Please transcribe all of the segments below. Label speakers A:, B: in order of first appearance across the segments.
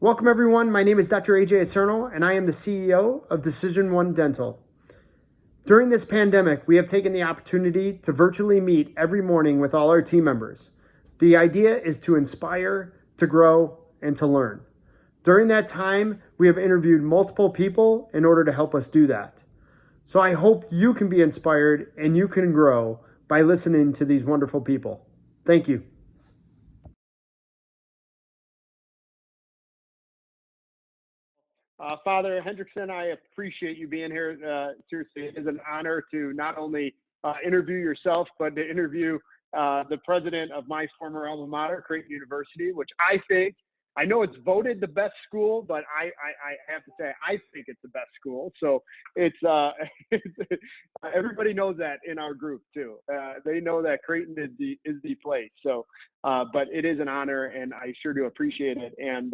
A: Welcome everyone, my name is Dr. AJ Acierno and I am the CEO of DecisionOne Dental. During this pandemic, we have taken the opportunity to virtually meet every morning with all our team members. The idea is to inspire, to grow, and to learn. During that time, we have interviewed multiple people in order to help us do that. So I hope you can be inspired and you can grow by listening to these wonderful people. Thank you. Father Hendrickson, I appreciate you being here. Seriously, it is an honor to not only interview yourself, but to interview the president of my former alma mater, Creighton University, which I know it's voted the best school, but I have to say, I think it's the best school. So it's, everybody knows that in our group too. They know that Creighton is the place. So, but it is an honor and I sure do appreciate it. And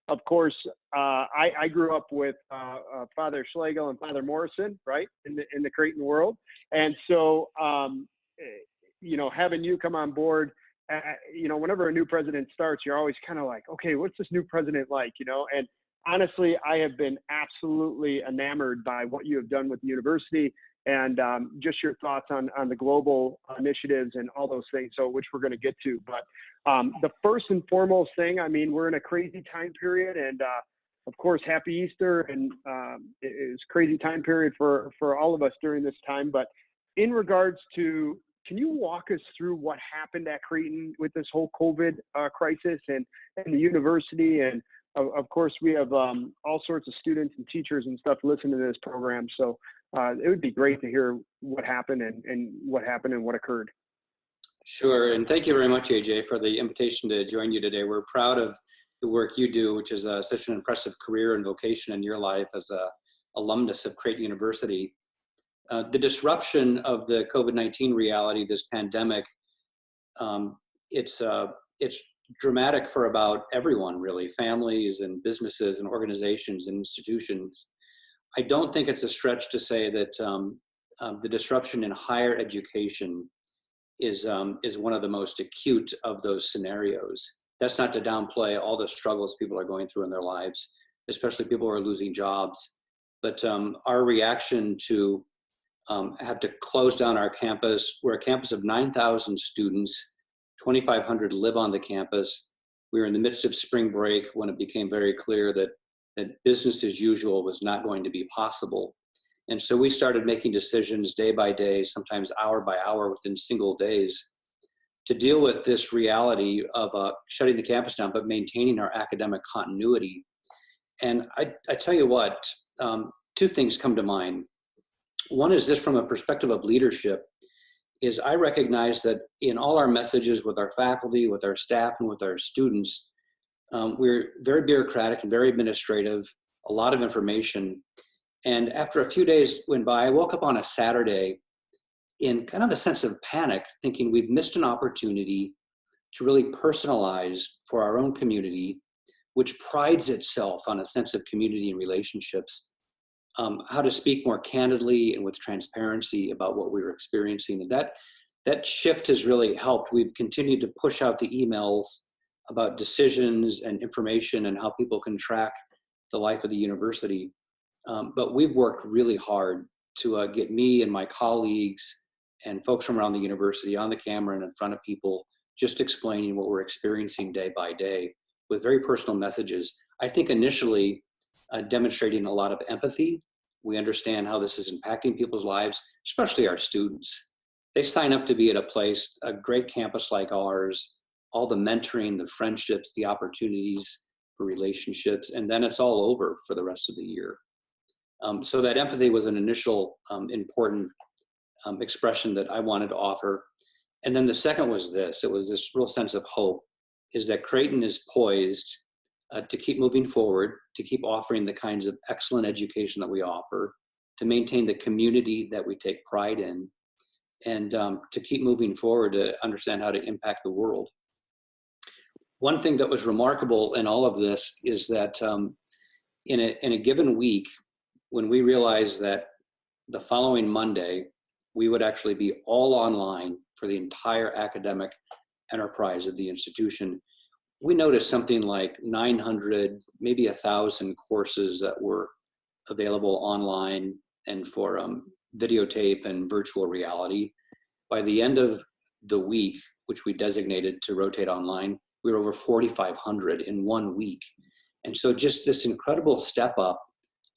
A: of course, I grew up with Father Schlegel and Father Morrison, right, in the Creighton world. And so, you know, having you come on board, you know, whenever a new president starts, you're always kind of like, okay, what's this new president like, you know? And honestly, I have been absolutely enamored by what you have done with the university and just your thoughts on the global initiatives and all those things, so which we're going to get to. But the first and foremost thing, I mean, we're in a crazy time period, and of course, happy Easter, and it's crazy time period for all of us during this time. But in regards to, can you walk us through what happened at Creighton with this whole COVID crisis and the university? And of course, we have all sorts of students and teachers and stuff listening to this program. So it would be great to hear what happened and what occurred.
B: Sure, and thank you very much, AJ, for the invitation to join you today. We're proud of the work you do, which is such an impressive career and vocation in your life as an alumnus of Creighton University. The disruption of the COVID-19 reality, this pandemic, it's dramatic for about everyone, really, families and businesses and organizations and institutions. I don't think it's a stretch to say that the disruption in higher education is one of the most acute of those scenarios. That's not to downplay all the struggles people are going through in their lives, especially people who are losing jobs. But our reaction to have to close down our campus. We're a campus of 9,000 students, 2,500 live on the campus. We were in the midst of spring break when it became very clear that business as usual was not going to be possible. And so we started making decisions day by day, sometimes hour by hour within single days, to deal with this reality of shutting the campus down, but maintaining our academic continuity. And I tell you what, two things come to mind. One is this from a perspective of leadership, is I recognize that in all our messages with our faculty, with our staff, and with our students, we're very bureaucratic and very administrative, a lot of information. And after a few days went by, I woke up on a Saturday in kind of a sense of panic, thinking we've missed an opportunity to really personalize for our own community, which prides itself on a sense of community and relationships, how to speak more candidly and with transparency about what we were experiencing. And that shift has really helped. We've continued to push out the emails about decisions and information and how people can track the life of the university. But we've worked really hard to get me and my colleagues and folks from around the university on the camera and in front of people, just explaining what we're experiencing day by day with very personal messages. I think initially demonstrating a lot of empathy. We understand how this is impacting people's lives, especially our students. They sign up to be at a great campus like ours, all the mentoring, the friendships, the opportunities for relationships, and then it's all over for the rest of the year. So that empathy was an initial important expression that I wanted to offer. And then the second was this, it was this real sense of hope, is that Creighton is poised to keep moving forward, to keep offering the kinds of excellent education that we offer, to maintain the community that we take pride in, and to keep moving forward to understand how to impact the world. One thing that was remarkable in all of this is that in a given week, when we realized that the following Monday, we would actually be all online for the entire academic enterprise of the institution, we noticed something like 900, maybe 1,000 courses that were available online and for videotape and virtual reality. By the end of the week, which we designated to rotate online, we were over 4,500 in 1 week. And so just this incredible step up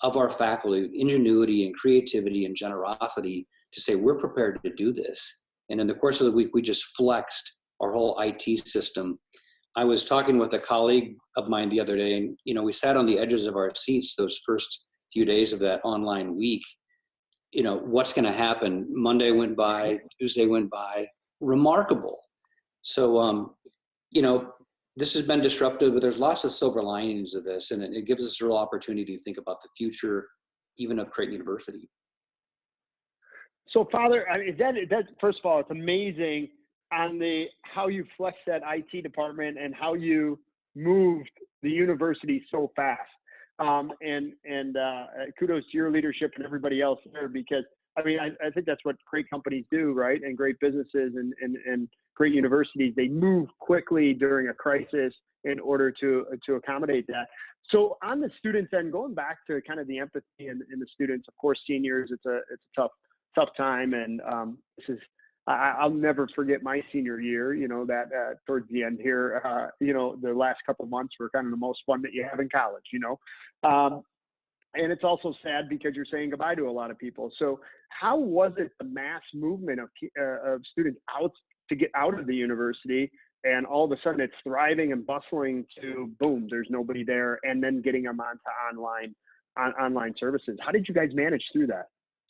B: of our faculty, ingenuity and creativity and generosity to say, we're prepared to do this. And in the course of the week, we just flexed our whole IT system. I was talking with a colleague of mine the other day, and we sat on the edges of our seats those first few days of that online week. What's going to happen? Monday went by, Tuesday went by, remarkable. So, this has been disruptive, but there's lots of silver linings of this, and it gives us a real opportunity to think about the future, even of Creighton University.
A: So, Father, I mean, that first of all, it's amazing on how you flexed that IT department and how you moved the university so fast. And kudos to your leadership and everybody else there, because I mean, I think that's what great companies do, right? And great businesses and great universities, they move quickly during a crisis in order to accommodate that. So on the students end, going back to kind of the empathy in the students, of course, seniors, it's a tough time. And I'll never forget my senior year, that towards the end here, the last couple of months were kind of the most fun that you have in college, and it's also sad because you're saying goodbye to a lot of people. So how was it the mass movement of students to get out of the university, and all of a sudden it's thriving and bustling to boom, there's nobody there, and then getting them onto online services? How did you guys manage through that?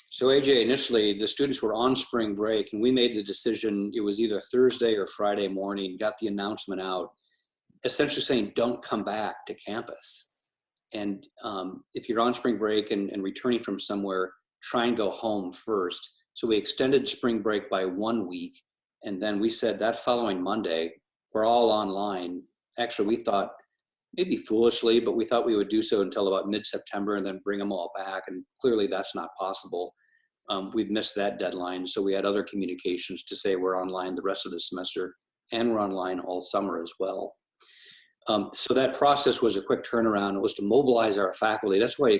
B: So AJ, initially the students were on spring break, and we made the decision, it was either Thursday or Friday morning, got the announcement out, essentially saying, don't come back to campus. And if you're on spring break and returning from somewhere, try and go home first. So we extended spring break by 1 week. And then we said that following Monday, we're all online. Actually, we thought, maybe foolishly, but we thought we would do so until about mid-September and then bring them all back. And clearly that's not possible. We've missed that deadline. So we had other communications to say we're online the rest of the semester, and we're online all summer as well. So that process was a quick turnaround. It was to mobilize our faculty. That's why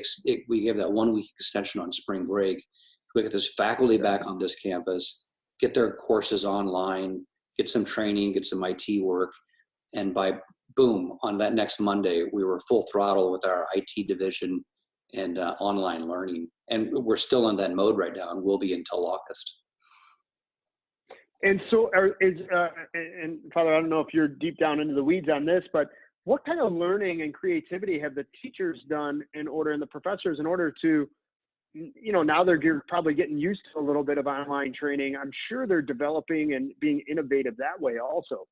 B: we gave that 1 week extension on spring break. We get this faculty back on this campus, get their courses online, get some training, get some IT work. And by boom, on that next Monday, we were full throttle with our IT division and online learning. And we're still in that mode right now, and will be until August.
A: And so, and Father, I don't know if you're deep down into the weeds on this, but what kind of learning and creativity have the teachers done and the professors in order to, now you're probably getting used to a little bit of online training. I'm sure they're developing and being innovative that way also.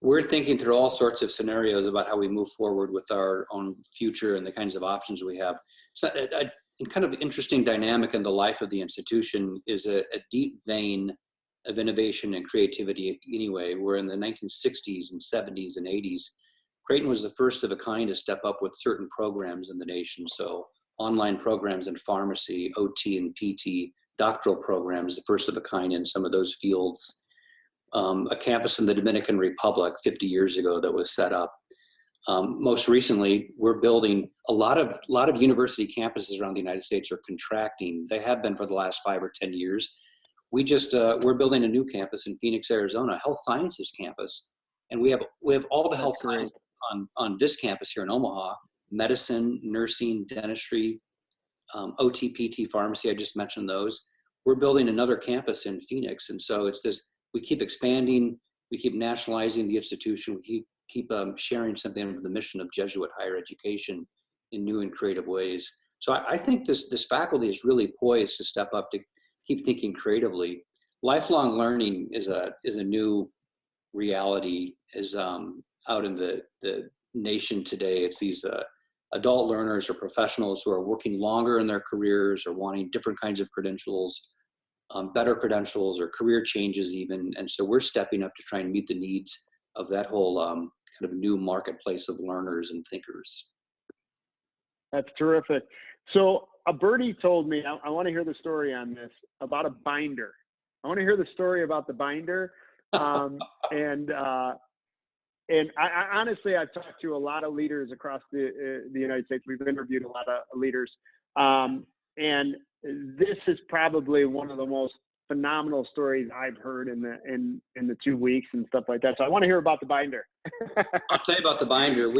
B: We're thinking through all sorts of scenarios about how we move forward with our own future and the kinds of options we have. So a kind of interesting dynamic in the life of the institution is a deep vein of innovation and creativity anyway. We're in the 1960s and 70s and 80s. Creighton was the first of a kind to step up with certain programs in the nation. So online programs in pharmacy, OT and PT, doctoral programs, the first of a kind in some of those fields. A campus in the Dominican Republic 50 years ago that was set up. Most recently, we're building a lot of university campuses around the United States are contracting. They have been for the last 5 or 10 years. We're building a new campus in Phoenix, Arizona, a health sciences campus, and we have all the health science on this campus here in Omaha: medicine, nursing, dentistry, OT, PT, pharmacy. I just mentioned those. We're building another campus in Phoenix, and so it's this. We keep expanding, we keep nationalizing the institution, we keep sharing something of the mission of Jesuit higher education in new and creative ways. So I think this faculty is really poised to step up, to keep thinking creatively. Lifelong learning is a new reality out in the nation today. It's these adult learners or professionals who are working longer in their careers or wanting different kinds of credentials, better credentials or career changes even. And so we're stepping up to try and meet the needs of that whole kind of new marketplace of learners and thinkers.
A: That's terrific. So a birdie told me, I want to hear the story on this, about a binder. I want to hear the story about the binder. And and I honestly, I've talked to a lot of leaders across the United States. We've interviewed a lot of leaders, and this is probably one of the most phenomenal stories I've heard in the 2 weeks and stuff like that. So I want to hear about the binder.
B: I'll tell you about the binder.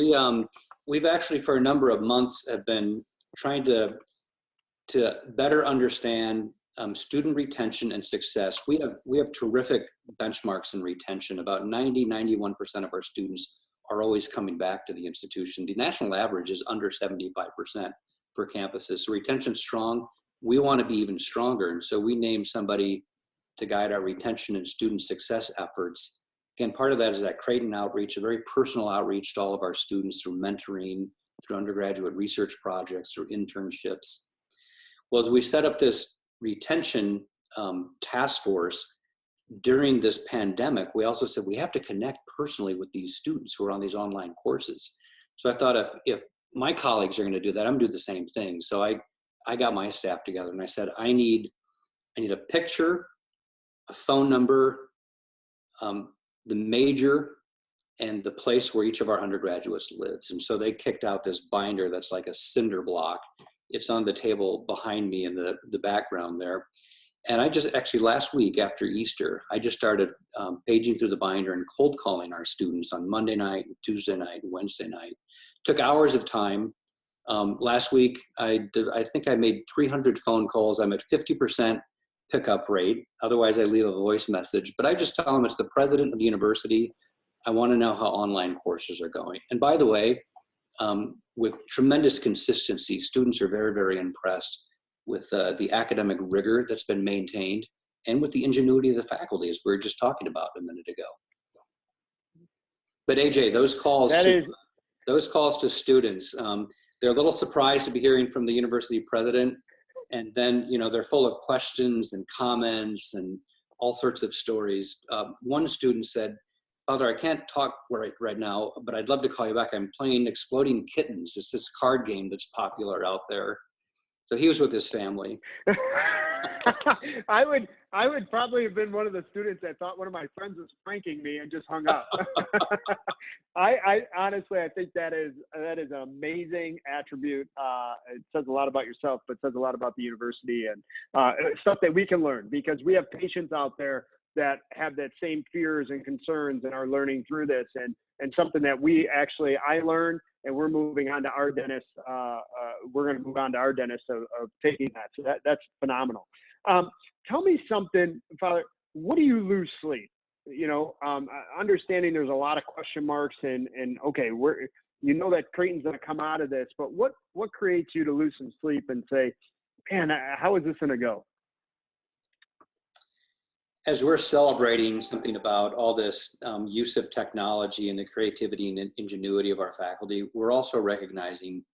B: We've actually for a number of months have been trying to better understand student retention and success. We have terrific benchmarks in retention. About 91% of our students are always coming back to the institution. The national average is under 75% for campuses. So retention's strong. We want to be even stronger. And so we named somebody to guide our retention and student success efforts. Again, part of that is that Creighton outreach, a very personal outreach to all of our students through mentoring, through undergraduate research projects, through internships. Well, as we set up this retention task force during this pandemic, we also said we have to connect personally with these students who are on these online courses. So I thought if my colleagues are going to do that, I'm going to do the same thing. So I got my staff together and I said, I need a picture, a phone number, the major, and the place where each of our undergraduates lives. And so they kicked out this binder that's like a cinder block. It's on the table behind me in the background there. And I just actually last week after Easter, I just started paging through the binder and cold calling our students on Monday night, Tuesday night, and Wednesday night. Took hours of time. Last week, I think I made 300 phone calls. I'm at 50% pickup rate. Otherwise, I leave a voice message. But I just tell them it's the president of the university. I want to know how online courses are going. And by the way, with tremendous consistency, students are very, very impressed with the academic rigor that's been maintained and with the ingenuity of the faculty, as we were just talking about a minute ago. But AJ, those calls to students, they're a little surprised to be hearing from the university president, and then they're full of questions and comments and all sorts of stories. One student said, "Father, I can't talk right now, but I'd love to call you back. I'm playing Exploding Kittens. It's this card game that's popular out there." So he was with his family.
A: I would probably have been one of the students that thought one of my friends was pranking me and just hung up. I honestly, I think that is an amazing attribute. It says a lot about yourself, but says a lot about the university and stuff that we can learn, because we have patients out there that have that same fears and concerns and are learning through this, and something that I learned, and we're moving on to our dentist. We're going to move on to our dentist of taking that. So that's phenomenal. Tell me something, Father. What do you lose sleep? Understanding there's a lot of question marks and okay, that Creighton's going to come out of this, but what creates you to lose some sleep and say, man, how is this going to go?
B: As we're celebrating something about all this use of technology and the creativity and ingenuity of our faculty, we're also recognizing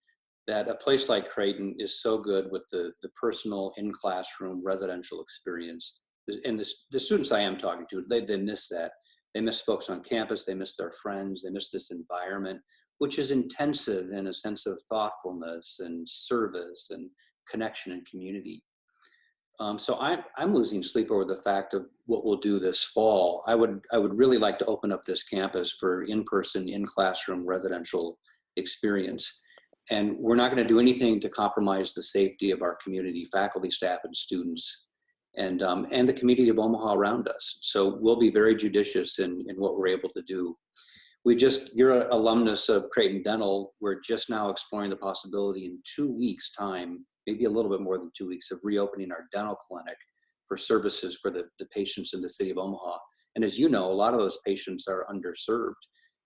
B: that a place like Creighton is so good with the personal in-classroom residential experience. And the students I am talking to, they miss that. They miss folks on campus, they miss their friends, they miss this environment, which is intensive in a sense of thoughtfulness and service and connection and community. So I'm losing sleep over the fact of what we'll do this fall. I would really like to open up this campus for in-person, in-classroom residential experience. And we're not going to do anything to compromise the safety of our community, faculty, staff, and students, and the community of Omaha around us. So we'll be very judicious in what we're able to do. You're an alumnus of Creighton Dental. We're just now exploring the possibility in 2 weeks' time, maybe a little bit more than 2 weeks, of reopening our dental clinic for services for the patients in the city of Omaha. And as you know, a lot of those patients are underserved.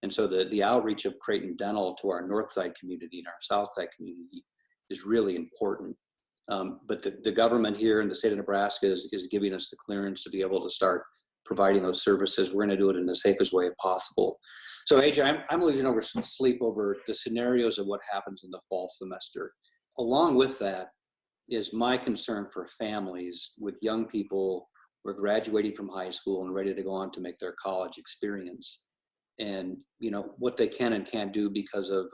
B: And so the outreach of Creighton Dental to our north side community and our south side community is really important. But the government here in the state of Nebraska is giving us the clearance to be able to start providing those services. We're going to do it in the safest way possible. So AJ, I'm losing over some sleep over the scenarios of what happens in the fall semester. Along with that is my concern for families with young people who are graduating from high school and ready to go on to make their college experience. And what they can and can't do because of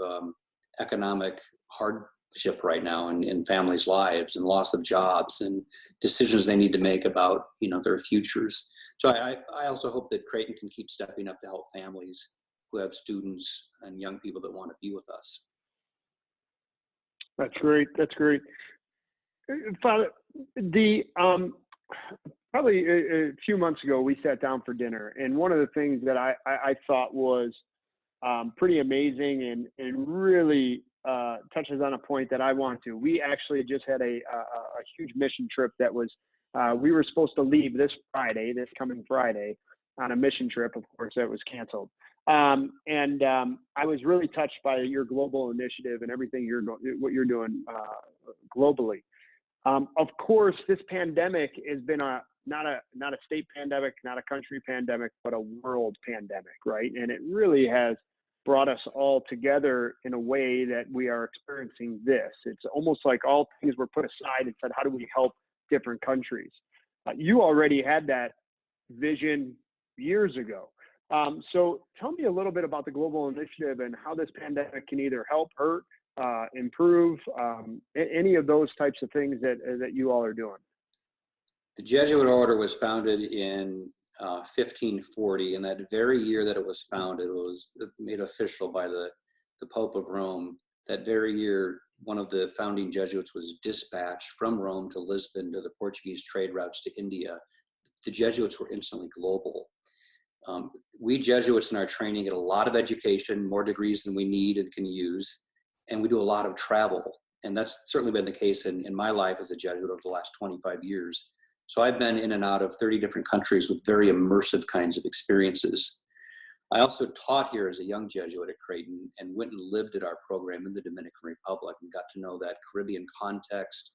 B: economic hardship right now in families' lives and loss of jobs and decisions they need to make about their futures. So I also hope that Creighton can keep stepping up to help families who have students and young people that want to be with us.
A: That's great. That's great. Father, probably a few months ago, we sat down for dinner, and one of the things that I thought was pretty amazing and really touches on a point that I want to. We actually just had a huge mission trip that was, we were supposed to leave this coming Friday, on a mission trip. Of course, that was canceled. I was really touched by your global initiative and everything what you're doing globally. Of course, this pandemic has been not a state pandemic, not a country pandemic, but a world pandemic, right? And it really has brought us all together in a way that we are experiencing this. It's almost like all things were put aside and said, how do we help different countries? You already had that vision years ago. So tell me a little bit about the global initiative and how this pandemic can either help, hurt, improve, any of those types of things that you all are doing.
B: The Jesuit order was founded in 1540, and that very year that it was founded, it was made official by the Pope of Rome. That very year, one of the founding Jesuits was dispatched from Rome to Lisbon to the Portuguese trade routes to India. The Jesuits were instantly global. We Jesuits in our training get a lot of education, more degrees than we need and can use, and we do a lot of travel. And that's certainly been the case in my life as a Jesuit over the last 25 years. So I've been in and out of 30 different countries with very immersive kinds of experiences. I also taught here as a young Jesuit at Creighton and went and lived at our program in the Dominican Republic and got to know that Caribbean context,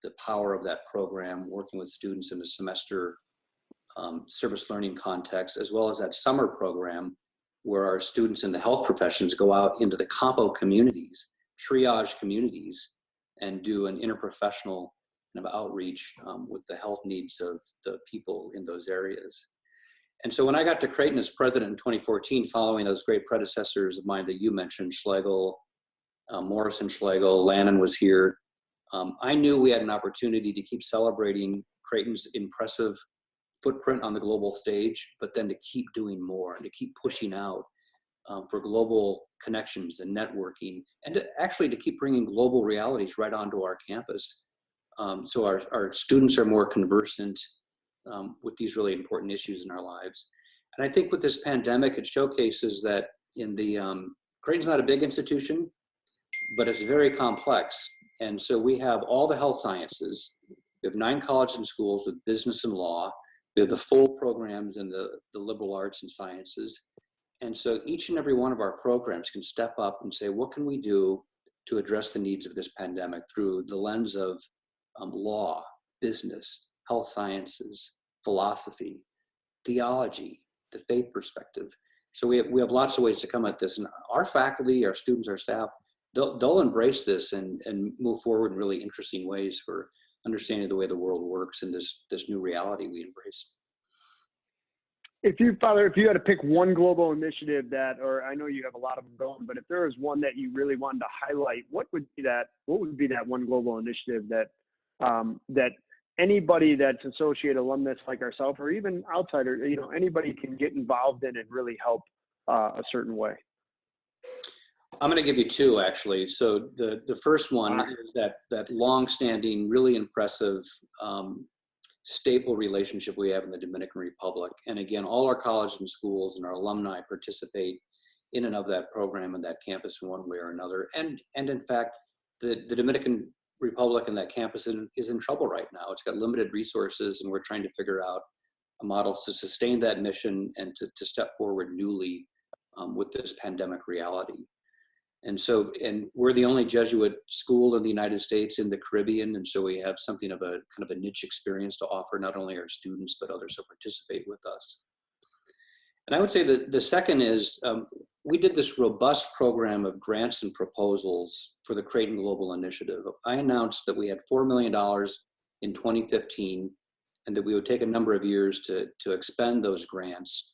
B: the power of that program, working with students in a semester service learning context, as well as that summer program where our students in the health professions go out into the campo communities, triage communities, and do an interprofessional kind of outreach with the health needs of the people in those areas. And so when I got to Creighton as president in 2014, following those great predecessors of mine that you mentioned, Schlegel, Morrison Schlegel, Lannon was here, I knew we had an opportunity to keep celebrating Creighton's impressive footprint on the global stage, but then to keep doing more and to keep pushing out for global connections and networking, and to keep bringing global realities right onto our campus. So our students are more conversant with these really important issues in our lives. And I think with this pandemic, it showcases that Creighton's not a big institution, but it's very complex. And so we have all the health sciences. We have 9 colleges and schools with business and law. We have the full programs in the liberal arts and sciences. And so each and every one of our programs can step up and say, what can we do to address the needs of this pandemic through the lens of law, business, health sciences, philosophy, theology, the faith perspective. So we have lots of ways to come at this. And our faculty, our students, our staff, they'll embrace this and move forward in really interesting ways for understanding the way the world works and this new reality we embrace.
A: Father, if you had to pick one global initiative or I know you have a lot of them going, but if there was one that you really wanted to highlight, what would be that one global initiative that anybody that's associate alumnus like ourselves, or even outsider, anybody can get involved in and really help a certain way?
B: I'm going to give you 2, actually. So the first one is that long-standing, really impressive, staple relationship we have in the Dominican Republic. And again, all our colleges and schools and our alumni participate in and of that program and that campus in one way or another. And in fact, the Dominican Republic and that campus is in trouble right now. It's got limited resources, and we're trying to figure out a model to sustain that mission and to step forward newly with this pandemic reality. And we're the only Jesuit school in the United States in the Caribbean, and so we have something of a kind of a niche experience to offer not only our students but others who participate with us. And I would say that the second is we did this robust program of grants and proposals for the Creighton Global Initiative. I announced that we had $4 million in 2015 and that we would take a number of years to expend those grants.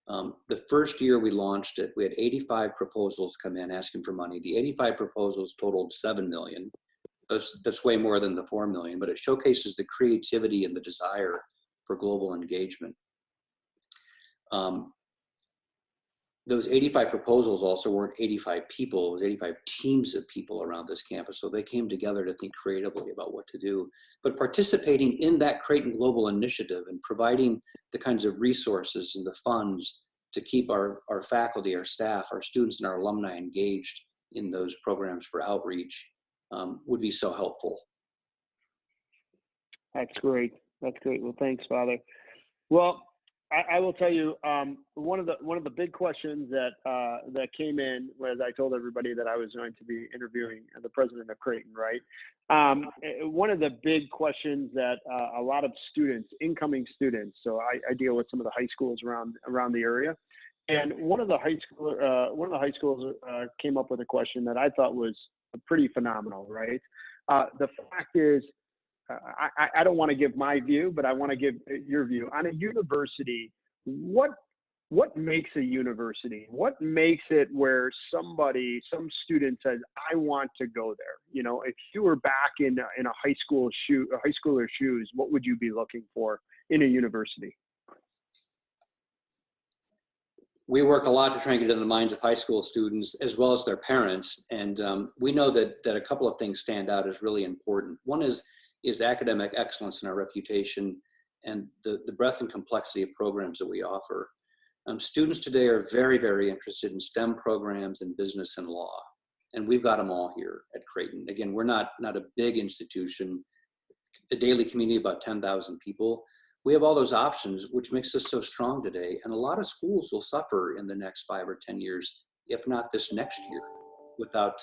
B: The first year we launched it, we had 85 proposals come in asking for money. The 85 proposals totaled $7 million. That's way more than the $4 million, but it showcases the creativity and the desire for global engagement. those 85 proposals also weren't 85 people, it was 85 teams of people around this campus. So they came together to think creatively about what to do. But participating in that Creighton Global Initiative and providing the kinds of resources and the funds to keep our faculty, our staff, our students, and our alumni engaged in those programs for outreach would be so helpful.
A: That's great. That's great. Well, thanks, Father. Well, I will tell you, one of the big questions that came in was, I told everybody that I was going to be interviewing the president of Creighton, right? One of the big questions that a lot of students, incoming students, so I deal with some of the high schools around the area, and one of the high schools came up with a question that I thought was pretty phenomenal, right? The fact is, I don't want to give my view, but I want to give your view. On a university, what makes a university? What makes it where some student says, I want to go there? You know, if you were back in a high schooler's shoes, what would you be looking for in a university?
B: We work a lot to try and get into the minds of high school students as well as their parents. And we know that a couple of things stand out as really important. One is academic excellence and our reputation and the breadth and complexity of programs that we offer. Students today are very, very interested in STEM programs and business and law. And we've got them all here at Creighton. Again, we're not a big institution, a daily community of about 10,000 people. We have all those options, which makes us so strong today. And a lot of schools will suffer in the next 5 or 10 years, if not this next year, without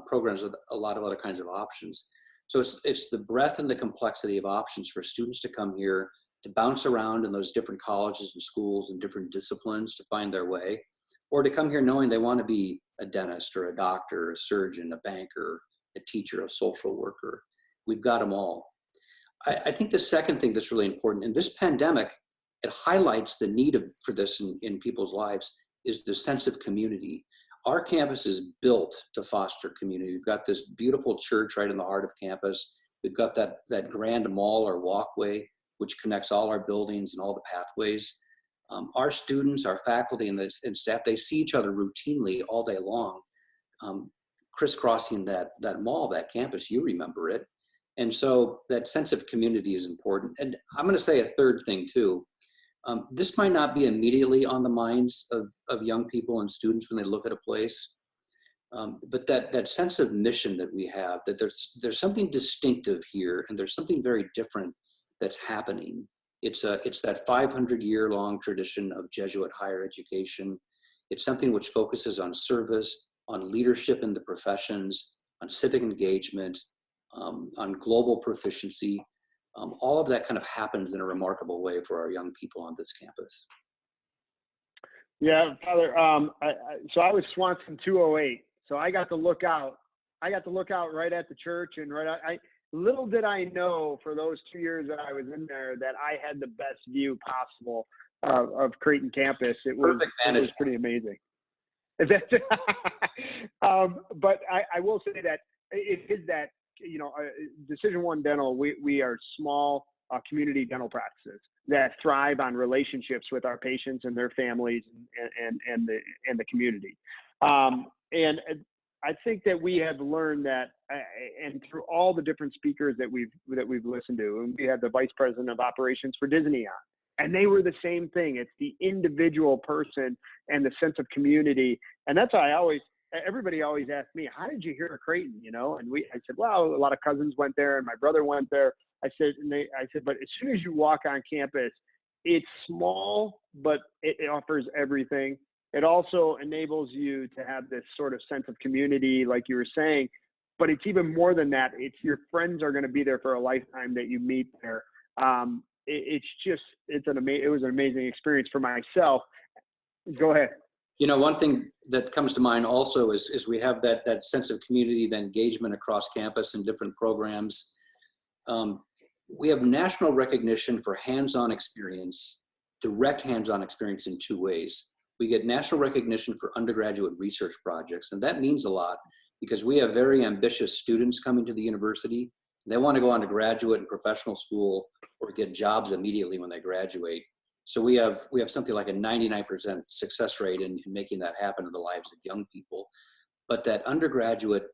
B: programs with a lot of other kinds of options. So it's the breadth and the complexity of options for students to come here, to bounce around in those different colleges and schools and different disciplines to find their way, or to come here knowing they want to be a dentist or a doctor, a surgeon, a banker, a teacher, a social worker. We've got them all. I think the second thing that's really important, in this pandemic, it highlights the need for this in people's lives, is the sense of community. Our campus is built to foster community. We've got this beautiful church right in the heart of campus. We've got that grand mall or walkway, which connects all our buildings and all the pathways. Our students, our faculty, and staff, they see each other routinely all day long, crisscrossing that mall, that campus. You remember it. And so that sense of community is important. And I'm going to say a third thing too. This might not be immediately on the minds of young people and students when they look at a place, but that sense of mission that we have, that there's something distinctive here, and there's something very different that's happening. It's that 500-year-long tradition of Jesuit higher education. It's something which focuses on service, on leadership in the professions, on civic engagement, on global proficiency. All of that kind of happens in a remarkable way for our young people on this campus.
A: Yeah, Father. So I was Swanson 208. So I got to look out. Right at the church, and little did I know for those 2 years that I was in there that I had the best view possible of Creighton campus. It was pretty amazing. But I will say that it is that, you know, DecisionOne Dental, we are small community dental practices that thrive on relationships with our patients and their families and the community. And I think that we have learned that, and through all the different speakers that we've listened to, and we had the vice president of operations for Disney on, and they were the same thing. It's the individual person and the sense of community, and that's why everybody always asked me, how did you hear of Creighton, you know? And I said, well, a lot of cousins went there and my brother went there. I said, but as soon as you walk on campus, it's small, but it offers everything. It also enables you to have this sort of sense of community, like you were saying, but it's even more than that. It's your friends are going to be there for a lifetime that you meet there. It was an amazing experience for myself. Go ahead.
B: You know, one thing that comes to mind also is we have that sense of community, the engagement across campus and different programs. We have national recognition for hands-on experience, direct hands-on experience in two ways. We get national recognition for undergraduate research projects, and that means a lot because we have very ambitious students coming to the university. They want to go on to graduate and professional school or get jobs immediately when they graduate. So we have something like a 99% success rate in making that happen in the lives of young people. But that undergraduate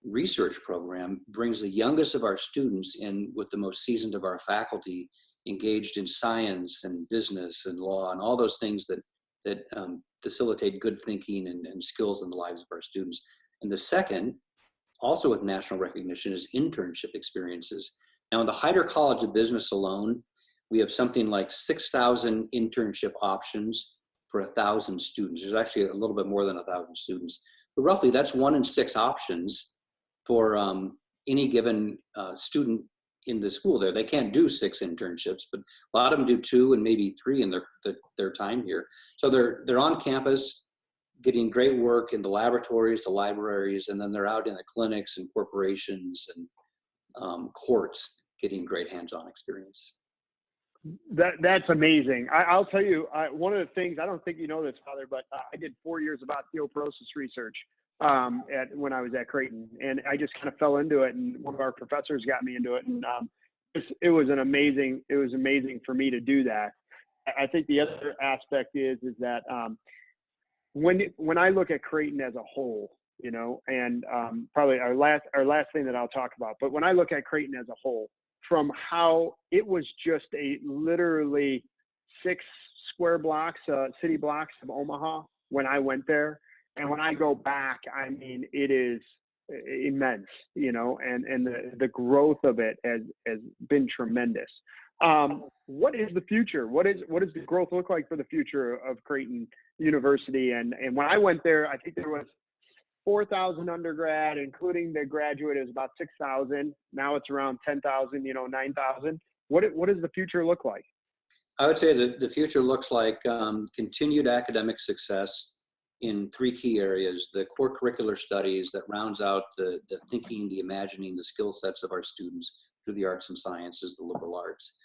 B: research program brings the youngest of our students in with the most seasoned of our faculty, engaged in science and business and law and all those things that facilitate good thinking and skills in the lives of our students. And the second, also with national recognition, is internship experiences. Now in the Heider College of Business alone, we have something like 6,000 internship options for 1,000 students. There's actually a little bit more than 1,000 students, but roughly that's 1 in 6 options for any given student in the school there. They can't do 6 internships, but a lot of them do 2 and maybe 3 in their time here. So they're on campus getting great work in the laboratories, the libraries, and then they're out in the clinics and corporations and courts getting great hands-on experience.
A: That's amazing. I'll tell you, one of the things, I don't think you know this, Father, but I did 4 years of osteoporosis research when I was at Creighton, and I just kind of fell into it, and one of our professors got me into it, and it was amazing for me to do that. I think the other aspect is that when I look at Creighton as a whole, you know, and probably our last thing that I'll talk about, but when I look at Creighton as a whole, from how it was just literally 6 square blocks, city blocks of Omaha when I went there. And when I go back, I mean, it is immense, you know, and the growth of it has been tremendous. What is the future? What does the growth look like for the future of Creighton University? And when I went there, I think there was 4,000 undergrad, including the graduate, is about 6,000. Now it's around 10,000, you know, 9,000. What does the future look like?
B: I would say that the future looks like continued academic success in 3 key areas: the core curricular studies that rounds out the thinking, the imagining, the skill sets of our students through the arts and sciences, the liberal arts.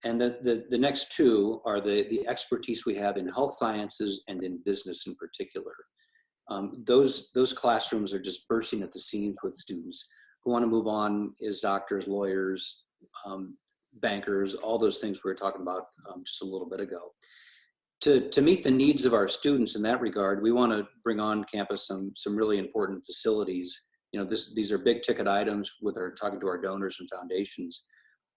B: And the next 2 are the expertise we have in health sciences and in business in particular. Those classrooms are just bursting at the seams with students who want to move on as doctors, lawyers, bankers, all those things we were talking about just a little bit ago. To meet the needs of our students in that regard, we want to bring on campus some really important facilities. You know, these are big ticket items with talking to our donors and foundations.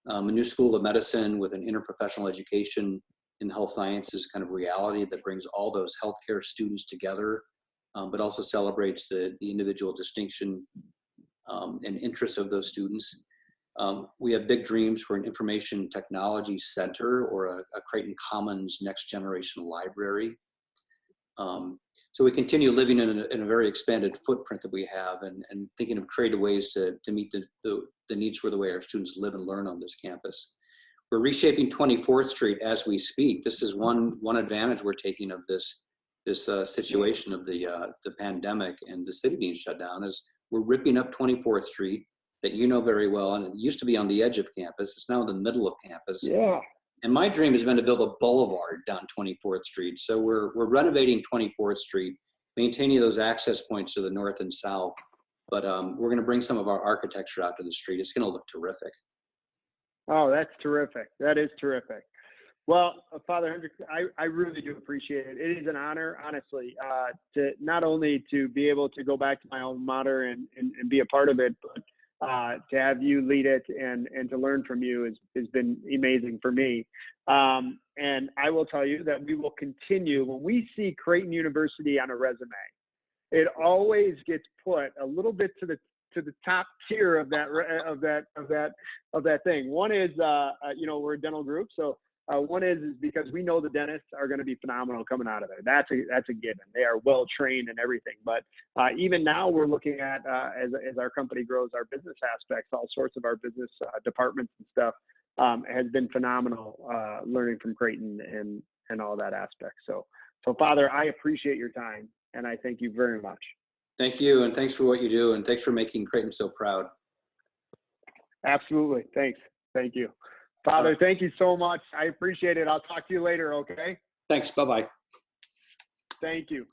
B: A new school of medicine with an interprofessional education in the health sciences kind of reality that brings all those healthcare students together, but also celebrates the individual distinction and interests of those students. We have big dreams for an information technology center or a Creighton Commons next generation library. So we continue living in a very expanded footprint that we have and thinking of creative ways to meet the needs for the way our students live and learn on this campus. We're reshaping 24th Street as we speak. This is one advantage we're taking of this situation of the pandemic and the city being shut down is we're ripping up 24th Street that you know very well, and it used to be on the edge of campus. It's now in the middle of campus.
A: Yeah.
B: And my dream has been to build a boulevard down 24th Street. So we're renovating 24th Street, maintaining those access points to the north and south, but we're going to bring some of our architecture out to the street. It's going to look terrific.
A: Oh, that's terrific. That is terrific. Well, Father Hendrickson, I really do appreciate it. It is an honor, honestly, to not only to be able to go back to my alma mater and be a part of it, but to have you lead it and to learn from you has been amazing for me. And I will tell you that we will continue. When we see Creighton University on a resume, it always gets put a little bit to the top tier of that thing. One is, you know, we're a dental group, so one is because we know the dentists are going to be phenomenal coming out of there. That's a given. They are well trained and everything. But even now, we're looking at as our company grows, our business aspects, all sorts of our business departments and stuff has been phenomenal. Learning from Creighton and all that aspect. So Father, I appreciate your time, and I thank you very much.
B: Thank you, and thanks for what you do, and thanks for making Creighton so proud.
A: Absolutely. Thanks. Thank you. Father, thank you so much. I appreciate it. I'll talk to you later, okay?
B: Thanks. Bye-bye.
A: Thank you.